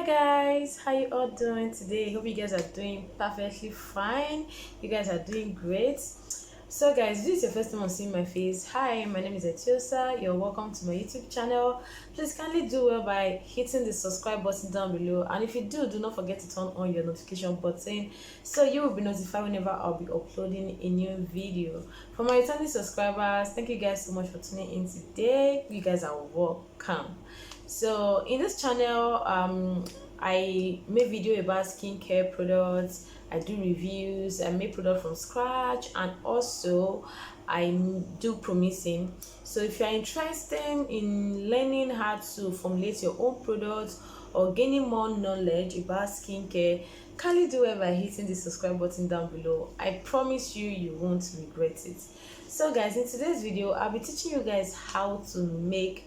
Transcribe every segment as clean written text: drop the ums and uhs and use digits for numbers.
Guys, how you all doing today? Hope you guys are doing perfectly fine. You guys are doing great. So guys, this is your first time on seeing my face. Hi, my name is Etiosa. You're welcome to my YouTube channel. Please kindly do well by hitting the subscribe button down below, and if you do not forget to turn on your notification button so you will be notified whenever I'll be uploading a new video. For my returning subscribers, thank you guys so much for tuning in today. You guys are welcome. So in this channel, I make video about skincare products. I do reviews. I make product from scratch, and also I do promising. So if you are interested in learning how to formulate your own products or gaining more knowledge about skincare, kindly do it by hitting the subscribe button down below. I promise you won't regret it. So guys, in today's video I'll be teaching you guys how to make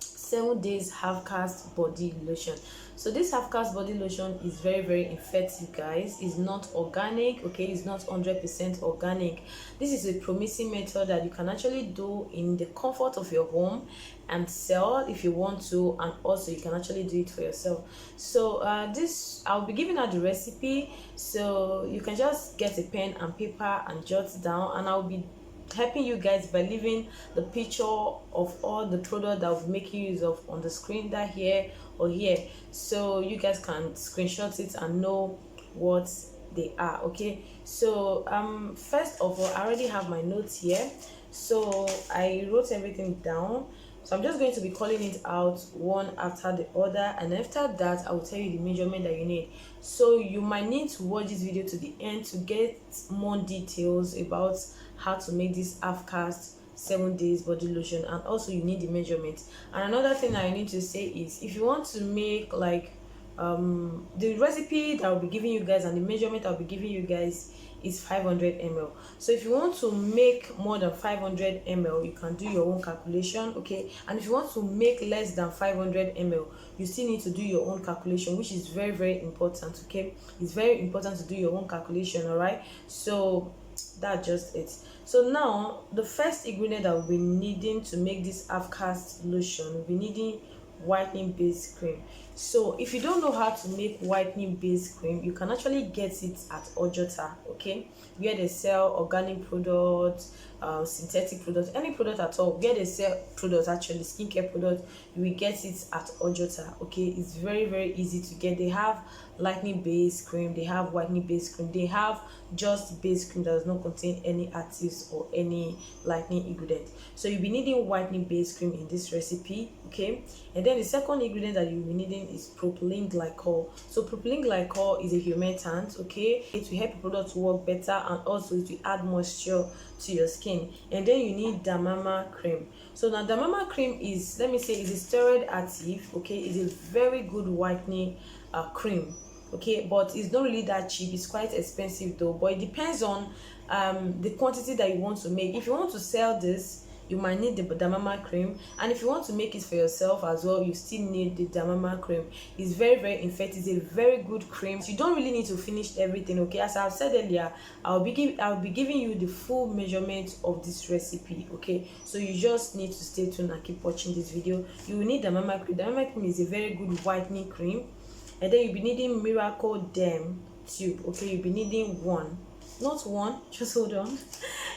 7 days half-cast body lotion. So this half-cast body lotion is very effective, guys. It's not organic, okay? It's not 100% organic. This is a promising method that you can actually do in the comfort of your home and sell if you want to, and also you can actually do it for yourself. So this, I'll be giving out the recipe, so you can just get a pen and paper and jot down, and I'll be helping you guys by leaving the picture of all the product that we're making use of on the screen, that here or here, so you guys can screenshot it and know what they are. Okay, so first of all, I already have my notes here, so I wrote everything down. So I'm just going to be calling it out one after the other, and after that I will tell you the measurement that you need. So you might need to watch this video to the end to get more details about how to make this half-cast 7 days body lotion, and also you need the measurement. And another thing I need to say is, if you want to make like the recipe that I'll be giving you guys and the measurement I'll be giving you guys is 500 ml. So if you want to make more than 500 ml, you can do your own calculation, okay? And if you want to make less than 500 ml, you still need to do your own calculation, which is very important, okay? It's very important to do your own calculation, all right? So that's just it. So now the first ingredient that we'll be needing to make this half-cast lotion, we'll be needing whitening base cream. So if you don't know how to make whitening base cream, you can actually get it at Ojota, okay, where they sell organic products, synthetic products, any product at all where they sell products, actually skincare products, you will get it at Ojota. Okay, it's very easy to get. They have lightening base cream, they have whitening base cream, they have just base cream that does not contain any actives or any lightening ingredient. So you'll be needing whitening base cream in this recipe, okay? And then the second ingredient that you'll be needing is propylene glycol. So propylene glycol is a humectant, okay? It will help your product to work better, and also it will add moisture to your skin. And then you need Damama cream. So now Damama cream is, let me say, is a steroid active, okay? It's a very good whitening cream, okay, but it's not really that cheap. It's quite expensive though, but it depends on the quantity that you want to make. If you want to sell this, you might need the Damama cream, and if you want to make it for yourself as well, you still need the Damama cream. It's very effective. It's a very good cream. You don't really need to finish everything, okay? As I've said earlier, I'll be giving you the full measurement of this recipe, okay? So you just need to stay tuned and keep watching this video. You will need Damama cream. Damama cream is a very good whitening cream. And then you'll be needing Miracle Derm tube, okay? You'll be needing one, not one, just hold on.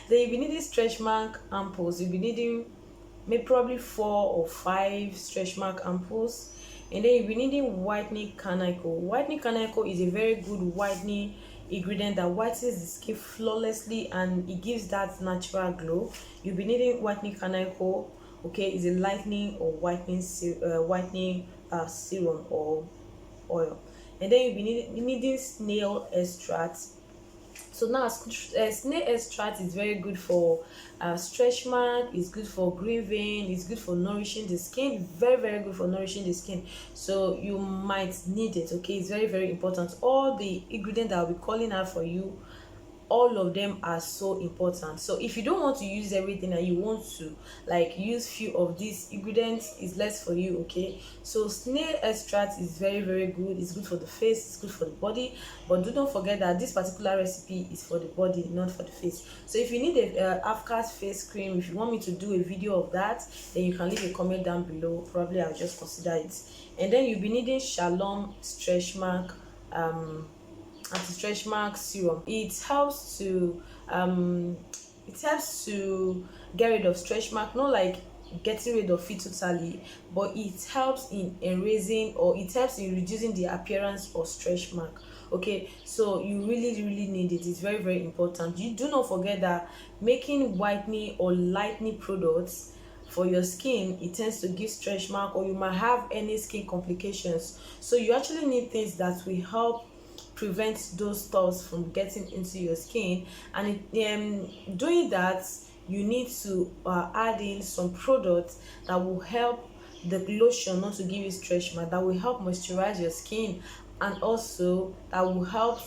Then you'll be needing stretch mark ampoules. You'll be needing maybe probably 4 or 5 stretch mark ampoules. And then you'll be needing whitening canicle. Whitening canicle is a very good whitening ingredient that whitens the skin flawlessly, and it gives that natural glow. You'll be needing whitening canicle, okay? It's a lightening or whitening serum or oil. And then you'll be needing snail extract. So now snail extract is very good for stretch mark, it's good for green vein, it's good for nourishing the skin, very good for nourishing the skin. So you might need it, okay? It's very important. All the ingredients that I'll be calling out for you all of them are so important. So if you don't want to use everything and you want to like use few of these ingredients, is less for you. Okay, so snail extract is very good. It's good for the face, it's good for the body, but do not forget that this particular recipe is for the body, not for the face. So if you need a half-cast face cream, if you want me to do a video of that, then you can leave a comment down below. Probably I'll just consider it. And then you'll be needing Shalom stretch mark anti-stretch mark serum. It helps to get rid of stretch mark, not like getting rid of it totally, but it helps in erasing, or it helps in reducing the appearance of stretch mark. Okay, so you really need it. It's very important. You do not forget that making whitening or lightening products for your skin, it tends to give stretch mark, or you might have any skin complications. So you actually need things that will help prevent those stuffs from getting into your skin. And doing that, you need to add in some products that will help the lotion not to give you stretch mark, that will help moisturize your skin, and also that will help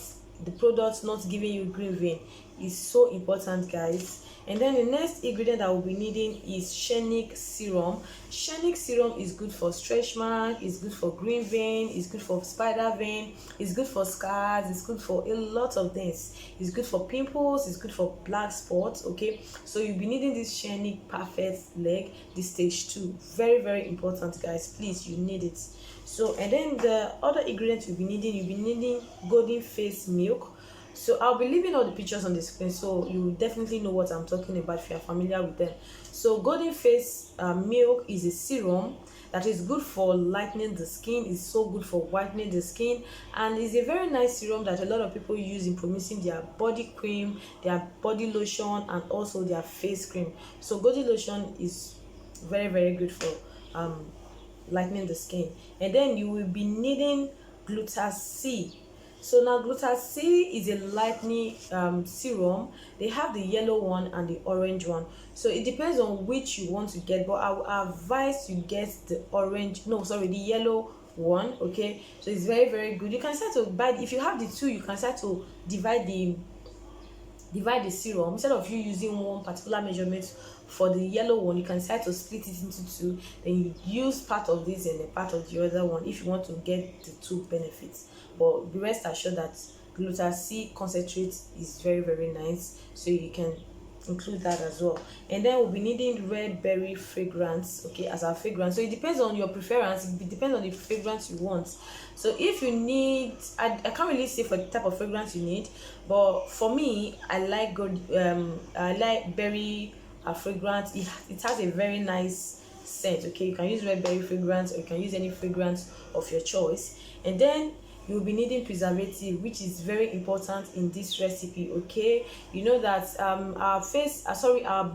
the products not giving you green vein. Is so important, guys. And then the next ingredient that we'll be needing is Shenic serum. Shenic serum is good for stretch mark, it's good for green vein, it's good for spider vein, it's good for scars, it's good for a lot of things. It's good for pimples, it's good for black spots. Okay, so you'll be needing this Shenic perfect leg, this stage 2. Very important, guys. Please, you need it. So, and then the other ingredient you'll be needing golden face milk. So I'll be leaving all the pictures on the screen, so you definitely know what I'm talking about if you're familiar with them. So golden face milk is a serum that is good for lightening the skin, is so good for whitening the skin, and is a very nice serum that a lot of people use in promoting their body cream, their body lotion, and also their face cream. So golden lotion is very good for lightening the skin. And then you will be needing Glutas-C. So now Glutas-C is a lightening serum. They have the yellow one and the orange one, so it depends on which you want to get, but I will advise you get the the yellow one. Okay, so it's very good. You can start to buy, if you have the two, you can start to divide the serum. Instead of you using one particular measurement for the yellow one, you can start to split it into two, then you use part of this and a part of the other one if you want to get the two benefits. But be rest assured that Glutas-C concentrate is very nice, so you can include that as well. And then we'll be needing red berry fragrance, okay, as our fragrance. So it depends on your preference, it depends on the fragrance you want. So if you need, I can't really say for the type of fragrance you need, but for me, I like berry fragrance. It has a very nice scent. Okay, you can use red berry fragrance, or you can use any fragrance of your choice. And then you'll be needing preservative, which is very important in this recipe. Okay, you know that our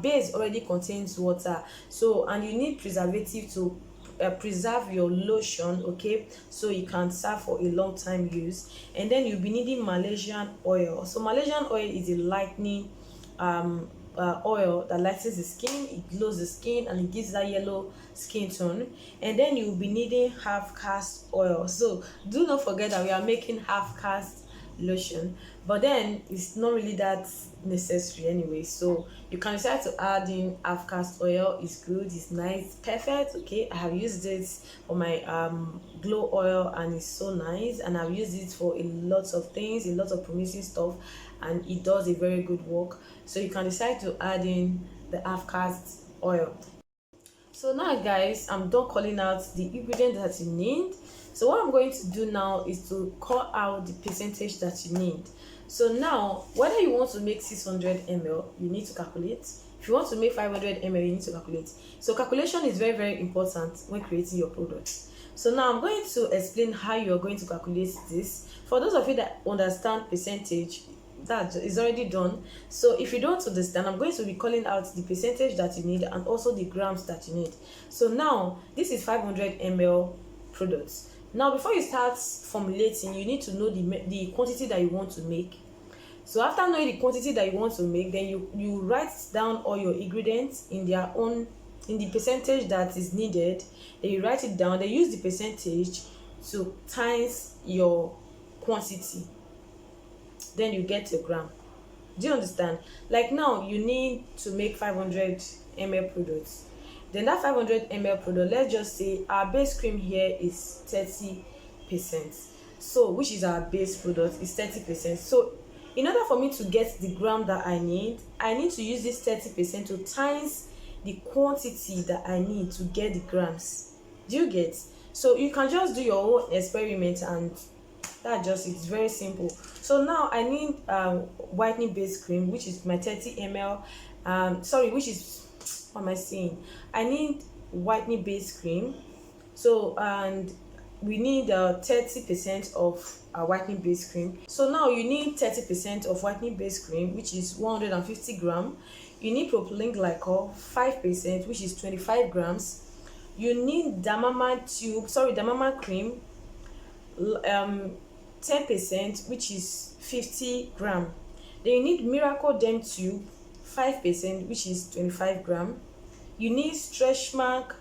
base already contains water, so, and you need preservative to preserve your lotion, okay, so you can serve for a long time use. And then you'll be needing Malaysian oil. So Malaysian oil is a lightening oil that lightens the skin, it glows the skin, and it gives that yellow skin tone. And then you'll be needing half-cast oil. So do not forget that we are making half-cast lotion, but then it's not really that necessary anyway, so you can decide to add in half-cast oil. It's good, it's nice, perfect. Okay, I have used it for my glow oil, and it's so nice, and I've used it for a lot of things, a lot of promising stuff, and it does a very good work. So you can decide to add in the half-cast oil. So now, guys, I'm done calling out the ingredients that you need. So what I'm going to do now is to call out the percentage that you need. So now, whether you want to make 600 ml, you need to calculate. If you want to make 500 ml, you need to calculate. So calculation is very important when creating your product. So now I'm going to explain how you're going to calculate this. For those of you that understand percentage, that is already done. So if you don't understand, I'm going to be calling out the percentage that you need and also the grams that you need. So now this is 500 ml products. Now before you start formulating, you need to know the quantity that you want to make. So after knowing the quantity that you want to make, then you write down all your ingredients in the percentage that is needed. Then you write it down, then use the percentage to times your quantity, then you get your gram. Do you understand? Like now you need to make 500 ml products. Then that 500 ml product, let's just say our base cream here is 30%. So which is our base product is 30%. So in order for me to get the gram that I need to use this 30% to times the quantity that I need to get the grams. Do you get? So you can just do your own experiment, and that just, it's very simple. So now I need whitening base cream, which is my 30 ml. Sorry, which is, what am I saying? I need whitening base cream. So, and we need 30% of whitening base cream. So now you need 30% of whitening base cream, which is 150 gram. You need propylene glycol 5%, which is 25 grams. You need Damama cream 10%, which is 50 gram. Then you need Miracle Dem tube 5%, which is 25 gram. You need stretch mark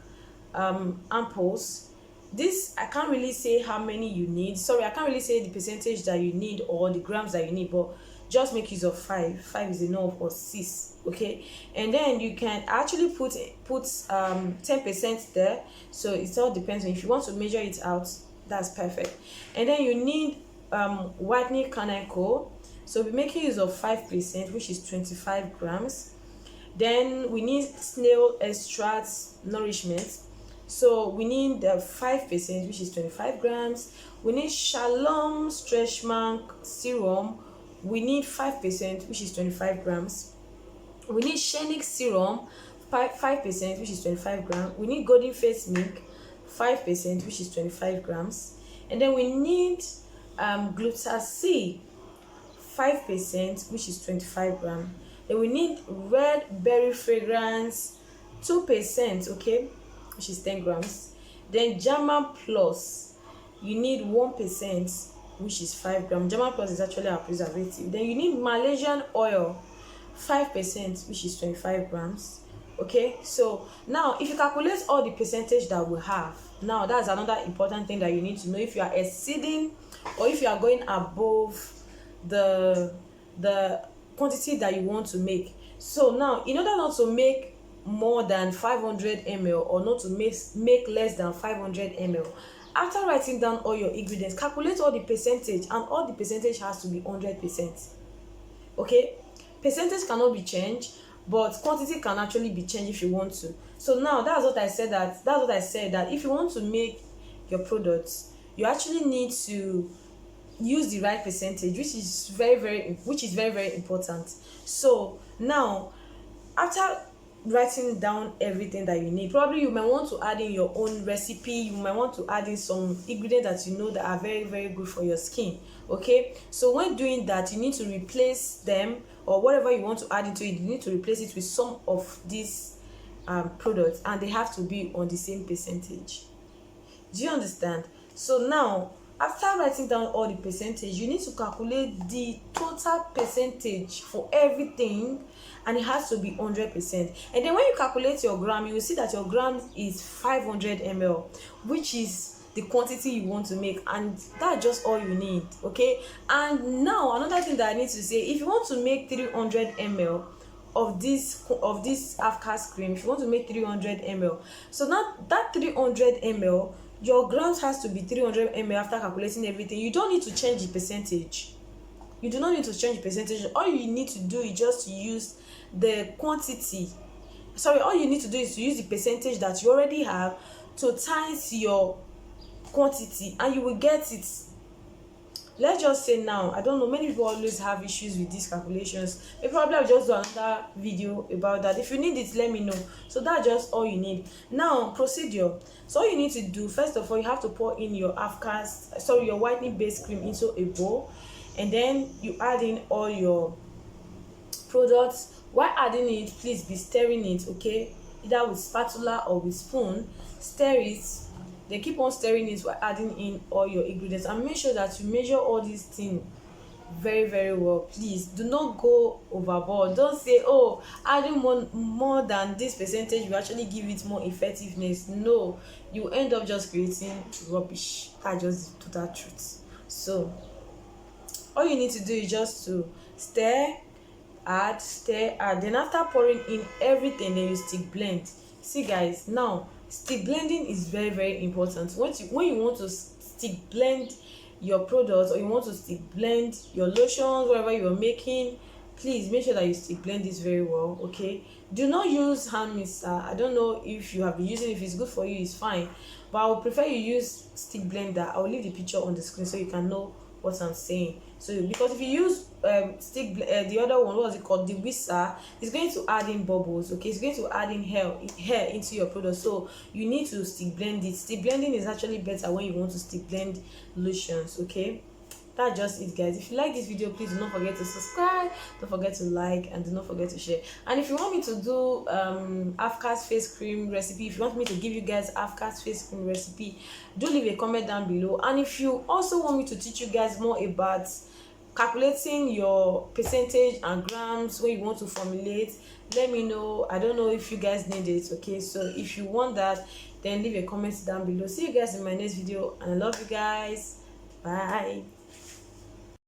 ampoules. This, I can't really say how many you need. Sorry, I can't really say the percentage that you need or the grams that you need, but just make use of 5 is enough, or 6. Okay, and then you can actually put 10% there, so it all depends on if you want to measure it out. That's perfect. And then you need whitening canicle, so we're making use of 5%, which is 25 grams. Then we need snail extract nourishment, so we need the 5%, which is 25 grams. We need Shalom stretch mark serum, we need 5%, which is 25 grams. We need Shenic serum 5%, which is 25 grams. We need golden face milk 5%, which is 25 grams. And then we need Glutac 5%, which is 25 grams. Then we need red berry fragrance 2%, okay, which is 10 grams. Then German Plus, you need 1%, which is 5 grams. German Plus is actually a preservative. Then you need Malaysian oil 5%, which is 25 grams. Okay, so now if you calculate all the percentage that we have, now that's another important thing that you need to know if you are exceeding or if you are going above the quantity that you want to make. So now, in order not to make more than 500 ml or not to make less than 500 ml, after writing down all your ingredients, calculate all the percentage, and all the percentage has to be 100%. Okay, percentage cannot be changed, but quantity can actually be changed if you want to. So now that's what I said, that if you want to make your products, you actually need to use the right percentage, which is very very important. So now, after writing down everything that you need, probably you might want to add in your own recipe, you might want to add in some ingredients that you know that are very very good for your skin. Okay, so when doing that, you need to replace them, or whatever you want to add into it, you need to replace it with some of these products, and they have to be on the same percentage. Do you understand? So now, after writing down all the percentage, you need to calculate the total percentage for everything, and it has to be 100%. And then when you calculate your gram, you will see that your gram is 500 ml, which is the quantity you want to make, and that's just all you need. Okay, and now another thing that I need to say, if you want to make 300 ml of this half-cast cream, if you want to make 300 ml, so now that 300 ml, your grams has to be 300 ml. After calculating everything, you don't need to change the percentage. You do not need to change the percentage. All you need to do is just use the quantity. Sorry, all you need to do is to use the percentage that you already have to times your quantity, and you will get it. Let's just say now, I don't know, many people always have issues with these calculations. Maybe probably I'll just do another video about that. If you need it, let me know. So that's just all you need. Now, procedure. So all you need to do, first of all, you have to pour in your your whitening base cream into a bowl, and then you add in all your products. While adding it, please be stirring it, okay, either with spatula or with spoon. Stir it, then keep on stirring it while adding in all your ingredients, and make sure that you measure all these things very very well. Please do not go overboard. Don't say, oh, adding more than this percentage will actually give it more effectiveness. No, you end up just creating rubbish. That's just the total truth. So all you need to do is just to stir, add. Then after pouring in everything, then you stick blend. See guys, now stick blending is very very important. When you want to stick blend your products, or you want to stick blend your lotions, whatever you're making, please make sure that you stick blend this very well. Okay, do not use hand mixer. I don't know if you have been using it. If it's good for you, it's fine, but I would prefer you use stick blender. I will leave the picture on the screen so you can know what I'm saying. So because if you use the other one, what was it called, the whisker, it's going to add in bubbles. Okay, it's going to add in hair into your product, so you need to stick blend it. Stick blending is actually better when you want to stick blend lotions. Okay, that's just it guys. If you like this video, please do not forget to subscribe, don't forget to like, and do not forget to share. And if you want me to do half-cast face cream recipe, if you want me to give you guys half-cast face cream recipe, do leave a comment down below. And if you also want me to teach you guys more about calculating your percentage and grams when you want to formulate, let me know. I don't know if you guys need it. Okay, so if you want that, then leave a comment down below. See you guys in my next video, and I love you guys. Bye.